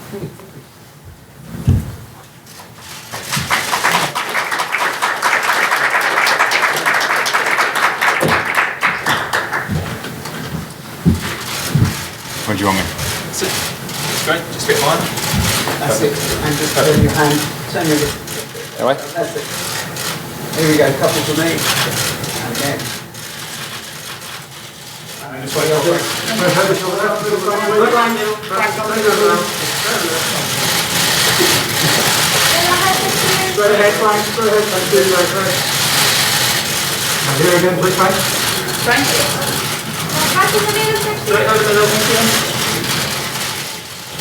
Where do you want me? That's it. That's great. Just a bit higher. That's it. And just turn your hand. Turn your. That way? That's it. Here we go. Couple for me. And again. And just wait over. Straight ahead, Frank. Straight ahead. Thank you. Right. And here again, please, Frank. Frank. Straight over the middle, thank you.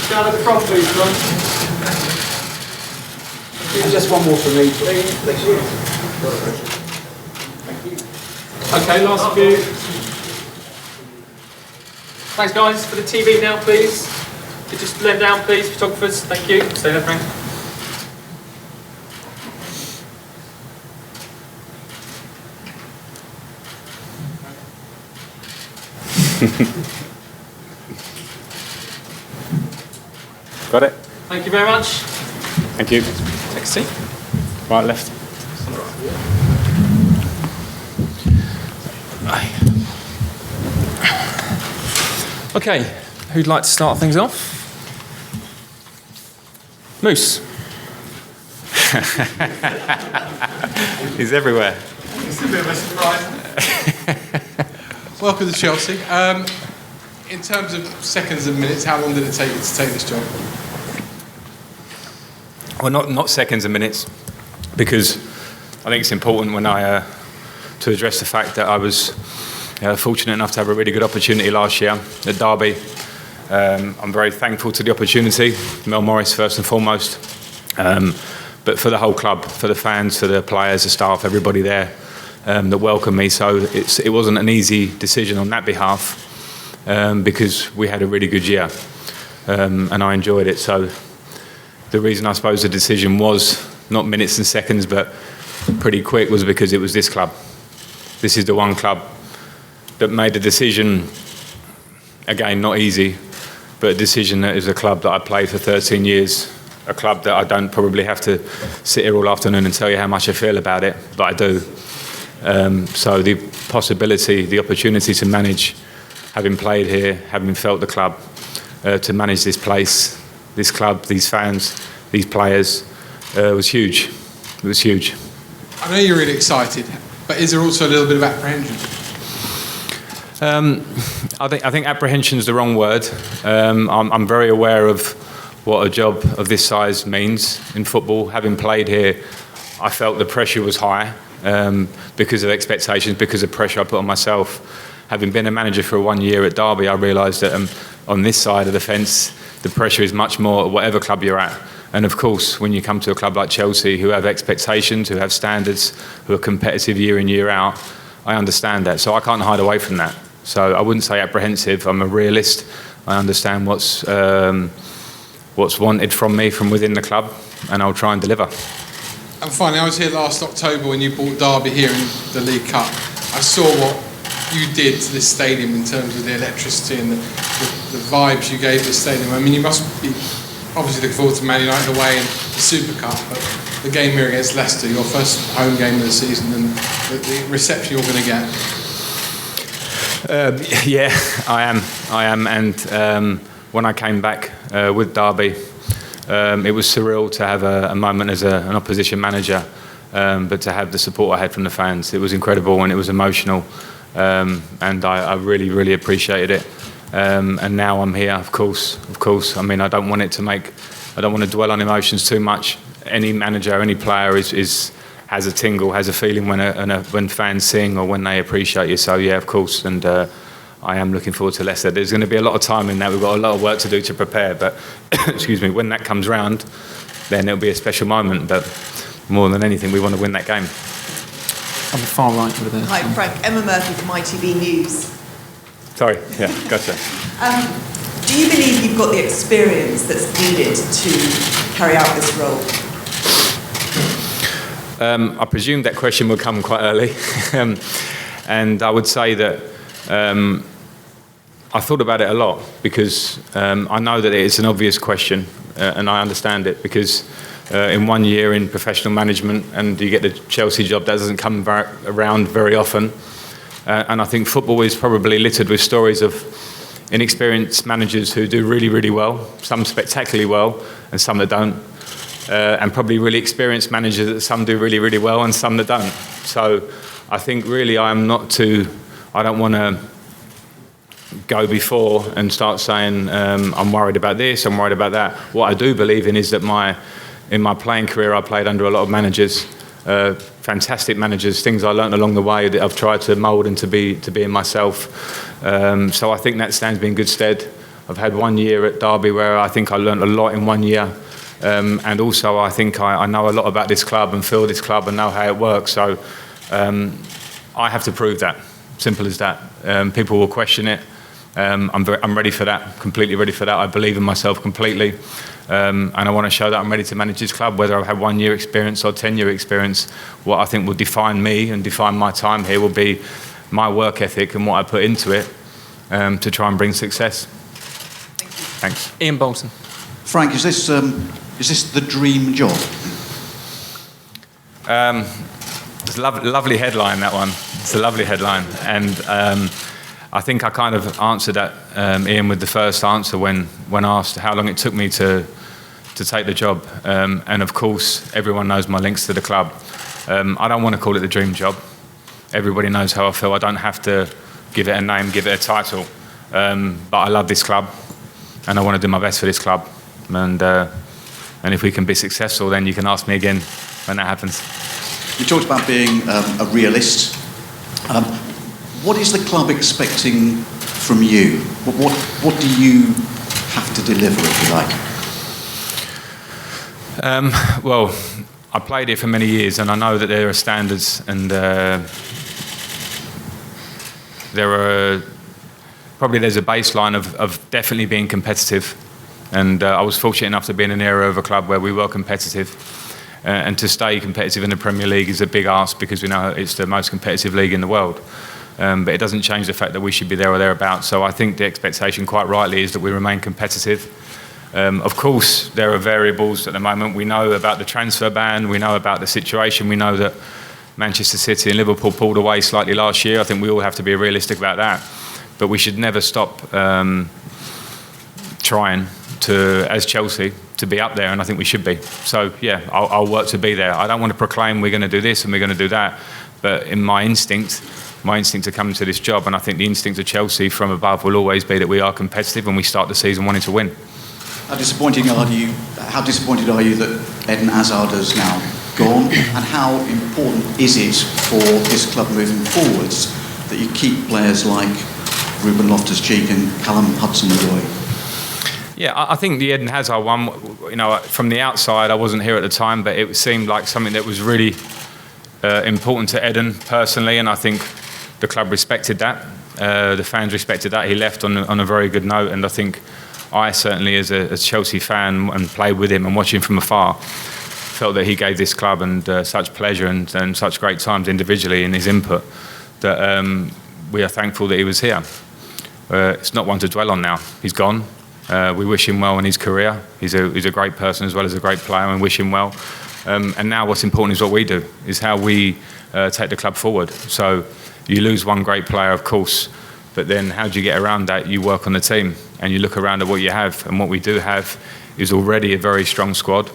Down at the front, please, John. Just one more for me, please. Thank you. Okay, last few. Thanks, guys. For the TV now, please. Could you just lay down, please, photographers. Thank you. Stay there, Frank. Got it? Thank you very much. Thank you. Take a seat. Right, left. Okay, who'd like to start things off? Moose. He's everywhere. It's a bit of a surprise. Welcome to Chelsea. In terms of seconds and minutes, how long did it take you to take this job? Well, not seconds and minutes, because I think it's important when to address the fact that I was fortunate enough to have a really good opportunity last year at Derby. I'm very thankful to the opportunity, Mel Morris first and foremost, but for the whole club, for the fans, for the players, the staff, everybody there that welcomed me. So it wasn't an easy decision on that behalf, because we had a really good year, and I enjoyed it. So the reason I suppose the decision was not minutes and seconds, but pretty quick, was because it was this club. This is the one club that made the decision, again, not easy, but a decision that is a club that I played for 13 years, a club that I don't probably have to sit here all afternoon and tell you how much I feel about it, but I do. So the possibility, the opportunity to manage, having played here, having felt the club, to manage this place, this club, these fans, these players, was huge. It was huge. I know you're really excited, but is there also a little bit of apprehension? I think apprehension is the wrong word. I'm very aware of what a job of this size means in football. Having played here, I felt the pressure was high, because of expectations, because of pressure I put on myself. Having been a manager for 1 year at Derby, I realised that on this side of the fence, the pressure is much more at whatever club you're at. And of course, when you come to a club like Chelsea, who have expectations, who have standards, who are competitive year in, year out, I understand that. So I can't hide away from that. So I wouldn't say apprehensive. I'm a realist. I understand what's wanted from me from within the club, and I'll try and deliver. And finally, I was here last October when you brought Derby here in the League Cup. I saw what you did to this stadium in terms of the electricity and the vibes you gave this stadium. I mean, you must be obviously looking forward to Man United away and the Super Cup, but the game here against Leicester, your first home game of the season, and the reception you're going to get. Yeah, I am. And when I came back with Derby, it was surreal to have a moment as an opposition manager, but to have the support I had from the fans. It was incredible and it was emotional, and I really, really appreciated it. And now I'm here, of course. I mean, I don't want to dwell on emotions too much. Any manager, any player has a tingle, has a feeling when fans sing or when they appreciate you. So yeah, of course, and I am looking forward to Leicester. There's going to be a lot of time in that. We've got a lot of work to do to prepare, but excuse me, when that comes round, then it'll be a special moment. But more than anything, we want to win that game. On the far right over there. Hi, Frank. Emma Murphy from ITV News. Sorry, yeah, gotcha. Do you believe you've got the experience that's needed to carry out this role? I presume that question will come quite early, and I would say that I thought about it a lot, because I know that it's an obvious question, and I understand it because in 1 year in professional management and you get the Chelsea job, that doesn't come around very often. And I think football is probably littered with stories of inexperienced managers who do really, really well, some spectacularly well, and some that don't. And probably really experienced managers that some do really, really well and some that don't. So I think really I don't want to go before and start saying I'm worried about this, I'm worried about that. What I do believe in is that in my playing career I played under a lot of managers, fantastic managers, things I learnt along the way that I've tried to mould and to be in myself. So I think that stands me in good stead. I've had 1 year at Derby where I think I learnt a lot in 1 year. And also I think I know a lot about this club and feel this club and know how it works. So I have to prove that. Simple as that. People will question it. I'm ready for that, completely ready for that. I believe in myself completely. And I want to show that I'm ready to manage this club, whether I've had 1 year experience or 10 year experience. What I think will define me and define my time here will be my work ethic and what I put into it to try and bring success. Thanks. Ian Bolton. Frank, is this the dream job? It's a lovely headline, that one. It's a lovely headline. And I think I kind of answered that, Ian, with the first answer when asked how long it took me to take the job. And of course, everyone knows my links to the club. I don't want to call it the dream job. Everybody knows how I feel. I don't have to give it a name, give it a title. But I love this club, and I want to do my best for this club. And if we can be successful, then you can ask me again when that happens. You talked about being a realist. What is the club expecting from you? What do you have to deliver, if you like? Well, I played here for many years, and I know that there are standards, and there's a baseline of definitely being competitive. And I was fortunate enough to be in an era of a club where we were competitive. And to stay competitive in the Premier League is a big ask because we know it's the most competitive league in the world. But it doesn't change the fact that we should be there or thereabouts. So I think the expectation, quite rightly, is that we remain competitive. Of course, there are variables at the moment. We know about the transfer ban. We know about the situation. We know that Manchester City and Liverpool pulled away slightly last year. I think we all have to be realistic about that. But we should never stop trying to, as Chelsea, to be up there, and I think we should be. So, yeah, I'll work to be there. I don't want to proclaim we're going to do this and we're going to do that, but in my instinct to come into this job, and I think the instinct of Chelsea from above will always be that we are competitive and we start the season wanting to win. How disappointed are you that Eden Hazard has now gone, and how important is it for this club moving forwards that you keep players like Ruben Loftus-Cheek and Callum Hudson-Odoi? Yeah, I think the Eden Hazard one, from the outside, I wasn't here at the time, but it seemed like something that was really important to Eden personally, and I think the club respected that. The fans respected that. He left on a very good note, and I think I certainly, as a Chelsea fan and played with him and watching from afar, felt that he gave this club and such pleasure and such great times individually in his input that we are thankful that he was here. It's not one to dwell on now. He's gone. We wish him well in his career. He's a great person as well as a great player, and wish him well. And now what's important is what we do, is how we take the club forward. So you lose one great player, of course, but then how do you get around that? You work on the team and you look around at what you have. And what we do have is already a very strong squad.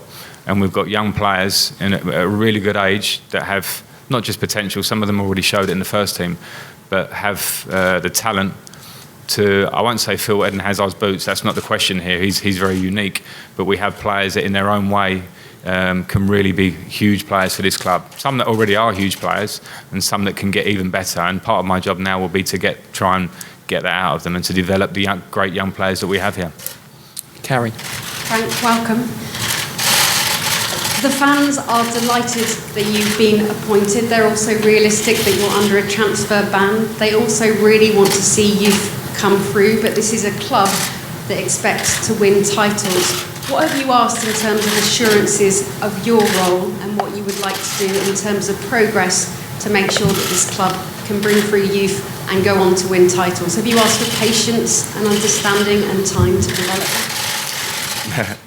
And we've got young players in a really good age that have not just potential, some of them already showed it in the first team, but have the talent to, I won't say fill Eden Hazard's boots, that's not the question here, he's very unique, but we have players that in their own way can really be huge players for this club. Some that already are huge players and some that can get even better, and part of my job now will be to try and get that out of them and to develop the great young players that we have here. Carrie. Frank, welcome. The fans are delighted that you've been appointed. They're also realistic that you're under a transfer ban. They also really want to see youth come through, but this is a club that expects to win titles. What have you asked in terms of assurances of your role and what you would like to do in terms of progress to make sure that this club can bring through youth and go on to win titles? Have you asked for patience and understanding and time to develop that?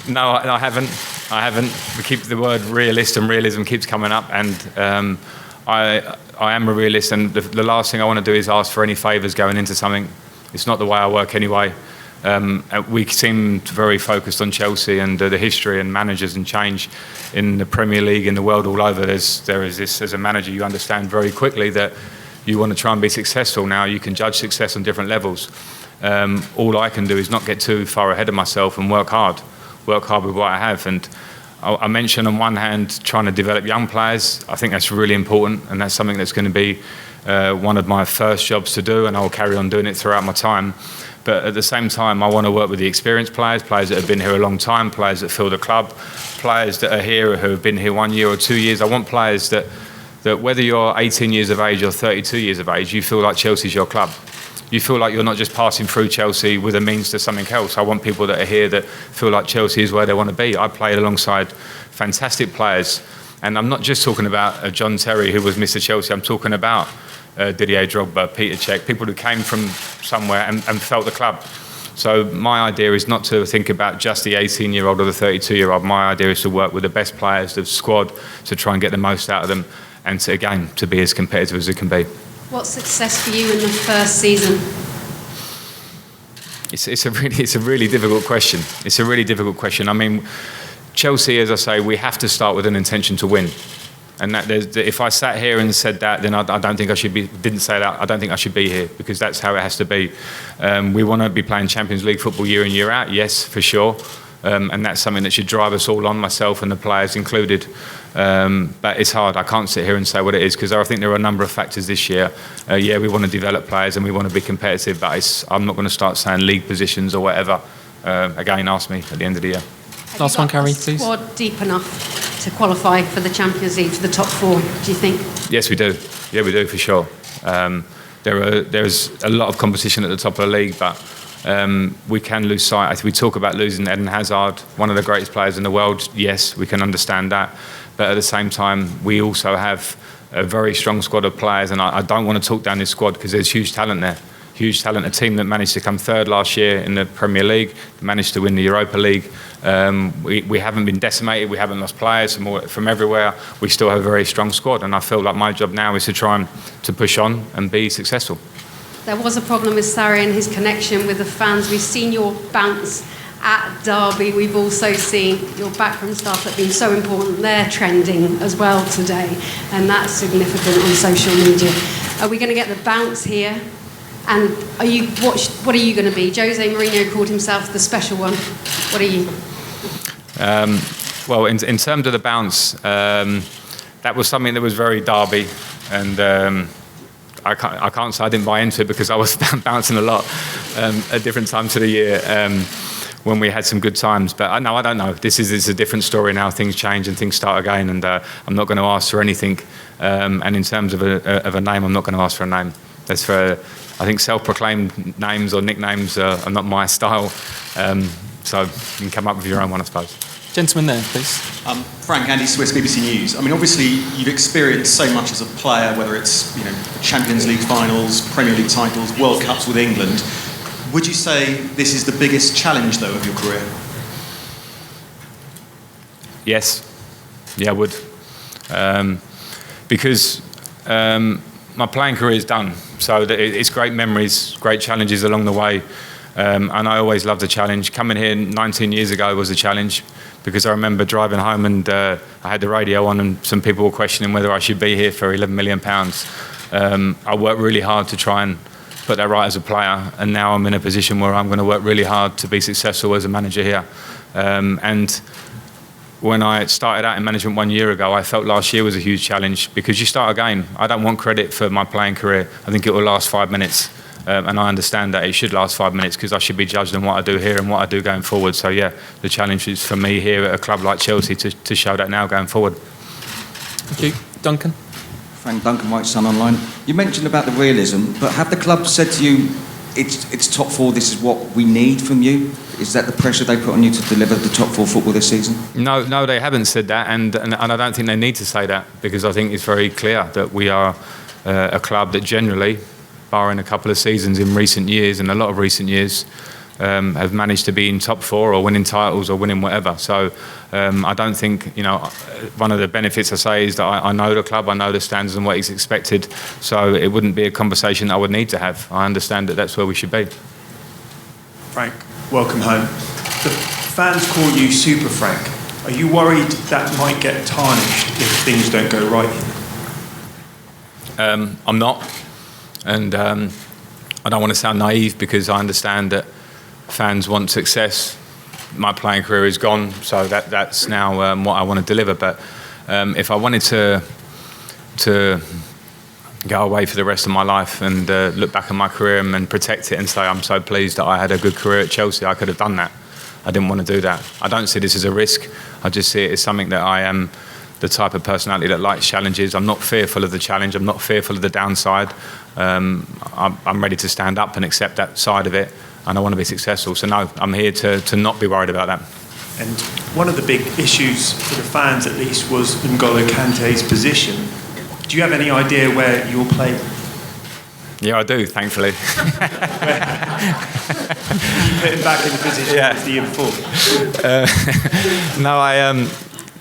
No, I haven't. We keep the word realist and realism keeps coming up, and I am a realist, and the last thing I want to do is ask for any favours going into something. It's not the way I work anyway. We seem very focused on Chelsea and the history and managers and change in the Premier League, in the world all over. There is this, as a manager, you understand very quickly that you want to try and be successful. Now you can judge success on different levels. All I can do is not get too far ahead of myself and work hard with what I have. And I mentioned on one hand trying to develop young players. I think that's really important, and that's something that's going to be one of my first jobs to do, and I'll carry on doing it throughout my time. But at the same time, I want to work with the experienced players that have been here a long time, players that fill the club, players that are here who have been here 1 year or 2 years. I want players that whether you're 18 years of age or 32 years of age, you feel like Chelsea's your club. You feel like you're not just passing through Chelsea with a means to something else. I want people that are here that feel like Chelsea is where they want to be. I played alongside fantastic players, and I'm not just talking about John Terry, who was Mr. Chelsea. I'm talking about Didier Drogba, Peter Cech, people who came from somewhere and felt the club. So my idea is not to think about just the 18-year-old or the 32-year-old. My idea is to work with the best players, the squad, to try and get the most out of them, and to, again, to be as competitive as it can be. What's success for you in the first season? It's a really difficult question. It's a really difficult question. I mean, Chelsea, as I say, we have to start with an intention to win. And if I sat here and said that, then I don't think I should be. Didn't say that. I don't think I should be here, because that's how it has to be. We want to be playing Champions League football year in, year out. Yes, for sure. And that's something that should drive us all on, myself and the players included. But it's hard. I can't sit here and say what it is, because I think there are a number of factors this year. Yeah, we want to develop players and we want to be competitive, but I'm not going to start saying league positions or whatever. Again, ask me at the end of the year. Last one, Carrie, please. Squad deep enough to qualify for the Champions League, for the top four, do you think? Yes, we do. Yeah, we do, for sure. There's a lot of competition at the top of the league, but we can lose sight. We talk about losing Eden Hazard, one of the greatest players in the world. Yes, we can understand that. But at the same time, we also have a very strong squad of players, and I don't want to talk down this squad, because there's huge talent there. Huge talent, a team that managed to come third last year in the Premier League, managed to win the Europa League. We haven't been decimated, we haven't lost players from everywhere. We still have a very strong squad, and I feel like my job now is to try and to push on and be successful. There was a problem with Sarri and his connection with the fans. We've seen your bounce at Derby. We've also seen your backroom staff that have been so important. They're trending as well today, and that's significant on social media. Are we going to get the bounce here? And what are you going to be? Jose Mourinho called himself the special one. What are you? Well, in terms of the bounce, that was something that was very Derby, and I can't say I didn't buy into it, because I was bouncing a lot at different times of the year when we had some good times. But I don't know. This is a different story now. Things change and things start again, and I'm not going to ask for anything. And in terms of a name, I'm not going to ask for a name. That's for, I think, self-proclaimed names or nicknames are not my style. So you can come up with your own one, I suppose. Gentleman there, please. Frank, Andy Swiss, BBC News. I mean, obviously, you've experienced so much as a player, whether it's Champions League finals, Premier League titles, World Cups with England. Would you say this is the biggest challenge, though, of your career? Yes. Yeah, I would. Because my playing career is done. So it's great memories, great challenges along the way. And I always loved a challenge. Coming here 19 years ago was a challenge, because I remember driving home and I had the radio on, and some people were questioning whether I should be here for £11 million. I worked really hard to try and put that right as a player, and now I'm in a position where I'm going to work really hard to be successful as a manager here. And when I started out in management 1 year ago, I felt last year was a huge challenge, because you start again. I don't want credit for my playing career. I think it will last 5 minutes. And I understand that it should last 5 minutes, because I should be judged on what I do here and what I do going forward. So yeah, the challenge is for me here at a club like Chelsea to show that now going forward. Thank you. Duncan? Frank, Duncan White, Sun Online. You mentioned about the realism, but have the club said to you, it's top four, this is what we need from you? Is that the pressure they put on you to deliver the top four football this season? No, they haven't said that, and I don't think they need to say that, because I think it's very clear that we are a club that generally, barring a couple of seasons in recent years, and a lot of recent years, have managed to be in top 4 or winning titles or winning whatever. So I don't think, one of the benefits I say is that I know the club, I know the standards and what is expected. So it wouldn't be a conversation I would need to have. I understand that that's where we should be. Frank, welcome home. The fans call you Super Frank. Are you worried that might get tarnished if things don't go right here? I'm not. And I don't want to sound naive because I understand that fans want success. My playing career is gone, so that's now what I want to deliver. But if I wanted to go away for the rest of my life and look back on my career and protect it and say I'm so pleased that I had a good career at Chelsea, I could have done that. I didn't want to do that. I don't see this as a risk. I just see it as something that I am the type of personality that likes challenges. I'm not fearful of the challenge. I'm not fearful of the downside. I'm ready to stand up and accept that side of it, and I want to be successful. So no, I'm here to not be worried about that. And one of the big issues for the fans, at least, was N'Golo Kante's position. Do you have any idea where you'll play? Yeah, I do, thankfully. You put him back in the position as the year before.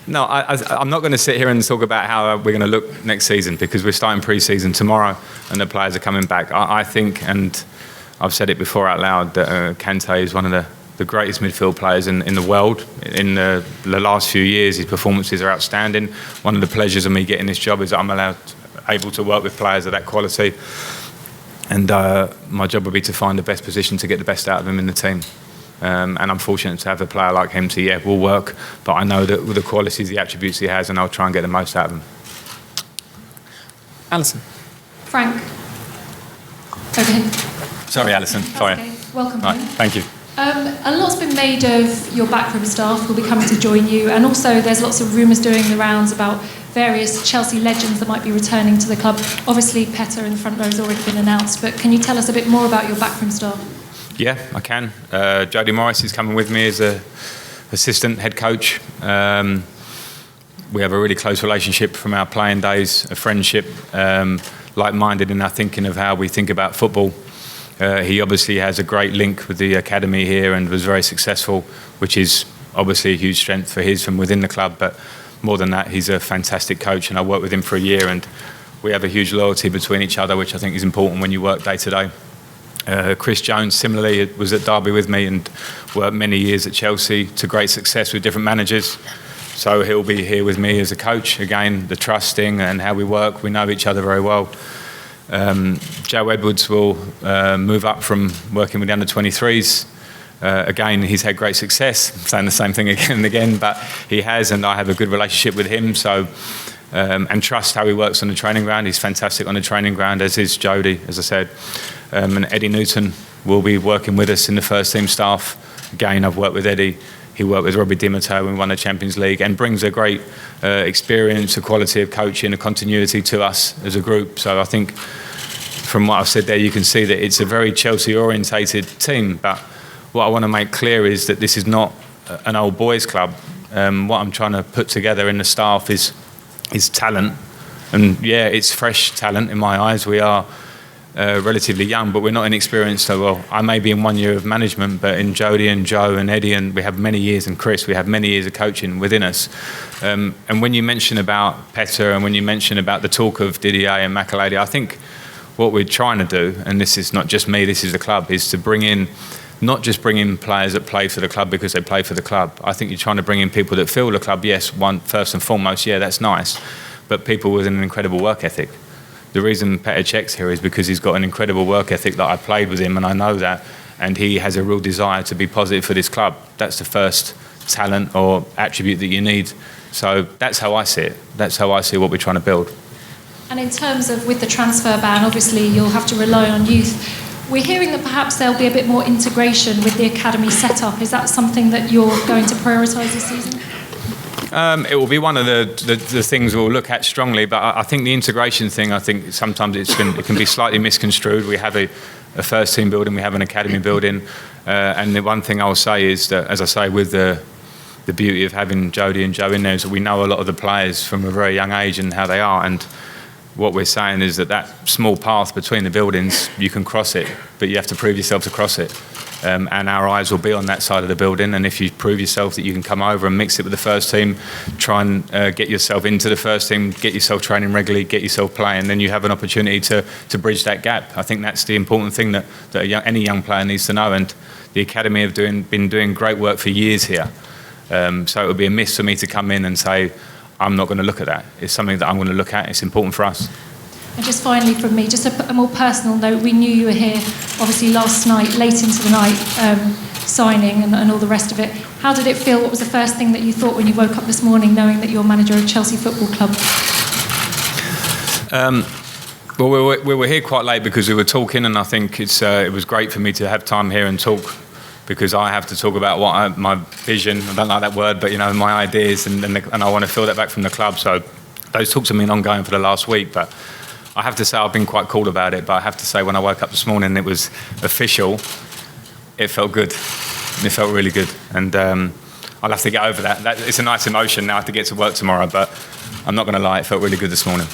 I'm not going to sit here and talk about how we're going to look next season because we're starting pre-season tomorrow and the players are coming back. I think, and I've said it before out loud, that Kante is one of the greatest midfield players in the world. In the last few years, his performances are outstanding. One of the pleasures of me getting this job is that I'm able to work with players of that quality. And my job would be to find the best position to get the best out of him in the team. And I'm fortunate to have a player like him to, will work, but I know that with the qualities, the attributes he has, and I'll try and get the most out of him. Alison. Frank. Okay. Sorry, Alison. Sorry. Okay. Welcome home. Right. Thank you. A lot's been made of your backroom staff who'll be coming to join you, and also there's lots of rumours doing the rounds about various Chelsea legends that might be returning to the club. Obviously, Petter in the front row has already been announced, but can you tell us a bit more about your backroom staff? Yeah, I can. Jody Morris is coming with me as an assistant head coach. We have a really close relationship from our playing days, a friendship, like-minded in our thinking of how we think about football. He obviously has a great link with the academy here and was very successful, which is obviously a huge strength for his from within the club. But more than that, he's a fantastic coach, and I worked with him for a year, and we have a huge loyalty between each other, which I think is important when you work day to day. Chris Jones, similarly, was at Derby with me and worked many years at Chelsea to great success with different managers. So he'll be here with me as a coach. Again, the trusting and how we work, we know each other very well. Joe Edwards will move up from working with the under-23s. Again, he's had great success. I'm saying the same thing again and again, but he has, and I have a good relationship with him. So, and trust how he works on the training ground. He's fantastic on the training ground, as is Jody, as I said. And Eddie Newton will be working with us in the first team staff. Again, I've worked with Eddie. He worked with Robbie Di Matteo when we won the Champions League, and brings a great experience, a quality of coaching, a continuity to us as a group. So I think from what I've said there, you can see that it's a very Chelsea-orientated team. But what I want to make clear is that this is not an old boys club. What I'm trying to put together in the staff is talent. And yeah, it's fresh talent in my eyes. We are relatively young, but we're not inexperienced. So, well, I may be in 1 year of management, but in Jody and Joe and Eddie, and we have many years, and Chris, we have many years of coaching within us. And when you mention about Petter, and when you mention about the talk of Didier and Makelele, I think what we're trying to do, and this is not just me, this is the club, is to bring in, not just bring in players that play for the club because they play for the club. I think you're trying to bring in people that feel the club, yes, first and foremost, yeah, that's nice, but people with an incredible work ethic. The reason Petr Cech's here is because he's got an incredible work ethic that I played with him, and I know that, and he has a real desire to be positive for this club. That's the first talent or attribute that you need. So that's how I see it. That's how I see what we're trying to build. And in terms of with the transfer ban, obviously you'll have to rely on youth. We're hearing that perhaps there'll be a bit more integration with the academy setup. Is that something that you're going to prioritise this season? It will be one of the things we'll look at strongly, but I think the integration thing, I think sometimes it can be slightly misconstrued. We have a first team building, we have an academy building, and the one thing I'll say is that, as I say, with the beauty of having Jody and Joe in there is that we know a lot of the players from a very young age and how they are, and what we're saying is that small path between the buildings, you can cross it, but you have to prove yourself to cross it. and our eyes will be on that side of the building. And if you prove yourself that you can come over and mix it with the first team, try and get yourself into the first team, get yourself training regularly, get yourself playing, then you have an opportunity to bridge that gap. I think that's the important thing that any young player needs to know. And the academy have been doing great work for years here. So it would be a miss for me to come in and say, I'm not going to look at that. It's something that I'm going to look at. It's important for us. And just finally from me, just a more personal note, we knew you were here obviously last night, late into the night, signing and all the rest of it. How did it feel? What was the first thing that you thought when you woke up this morning knowing that you're manager of Chelsea Football Club? Well, we were here quite late because we were talking, and I think it was great for me to have time here and talk, because I have to talk about my vision. I don't like that word, but my ideas, and I want to feel that back from the club. So those talks have been ongoing for the last week, but I have to say I've been quite cool about it. But I have to say, when I woke up this morning, it was official. It felt good. It felt really good, and I'll have to get over that. It's a nice emotion now. I have to get to work tomorrow, but I'm not going to lie, it felt really good this morning.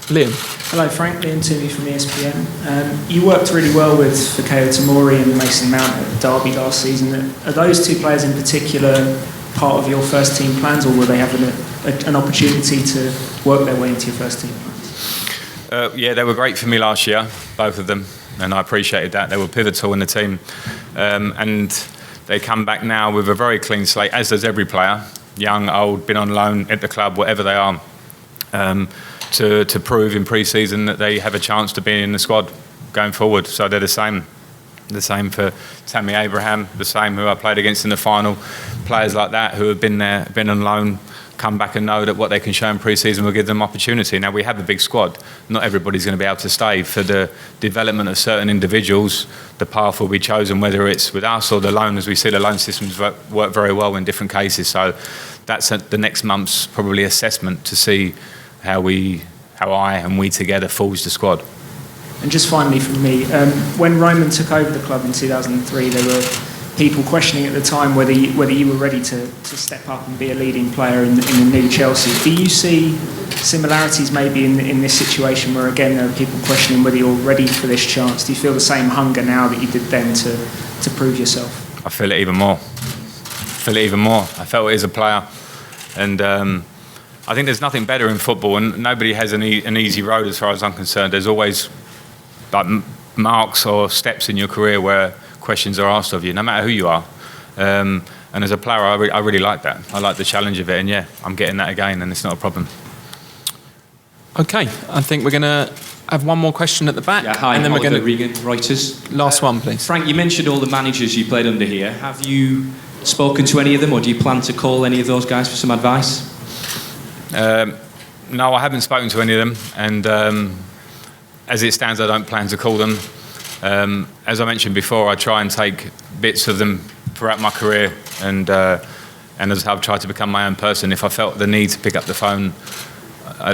Liam. Hello, Frank. Liam Toomey from ESPN. You worked really well with Fikayo Tomori and Mason Mount at Derby last season. Are those two players in particular part of your first team plans, or were they having an opportunity to work their way into your first team plans? Yeah, they were great for me last year, both of them, and I appreciated that. They were pivotal in the team, and they come back now with a very clean slate, as does every player, young, old, been on loan at the club, whatever they are. To prove in pre-season that they have a chance to be in the squad going forward. So they're the same. The same for Tammy Abraham, the same who I played against in the final. Players like that who have been there, been on loan, come back and know that what they can show in pre-season will give them opportunity. Now, we have a big squad. Not everybody's going to be able to stay. For the development of certain individuals, the path will be chosen, whether it's with us or the loan. As we see, the loan systems work very well in different cases. So that's the next month's probably assessment to see how I and we together forge the squad. And just finally from me, when Roman took over the club in 2003, there were people questioning at the time whether you were ready to step up and be a leading player in the new Chelsea. Do you see similarities maybe in this situation where, again, there are people questioning whether you're ready for this chance? Do you feel the same hunger now that you did then to prove yourself? I feel it even more. I felt it as a player. And I think there's nothing better in football, and nobody has an easy road as far as I'm concerned. There's always like marks or steps in your career where questions are asked of you, no matter who you are. And as a player, I really like that. I like the challenge of it, and yeah, I'm getting that again, and it's not a problem. Okay, I think we're going to have one more question at the back. Yeah, hi, and then we're going to Regan, Reuters. Last one, please. Frank, you mentioned all the managers you played under here. Have you spoken to any of them, or do you plan to call any of those guys for some advice? No, I haven't spoken to any of them, and as it stands, I don't plan to call them. As I mentioned before, I try and take bits of them throughout my career, and as I've tried to become my own person. If I felt the need to pick up the phone,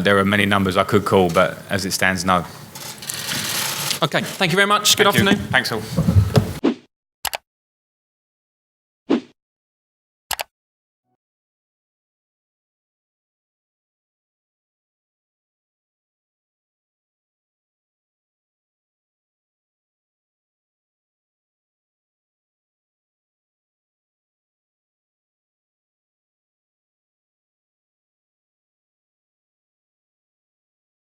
there are many numbers I could call, but as it stands, no. Okay, thank you very much. Good afternoon. Thanks all.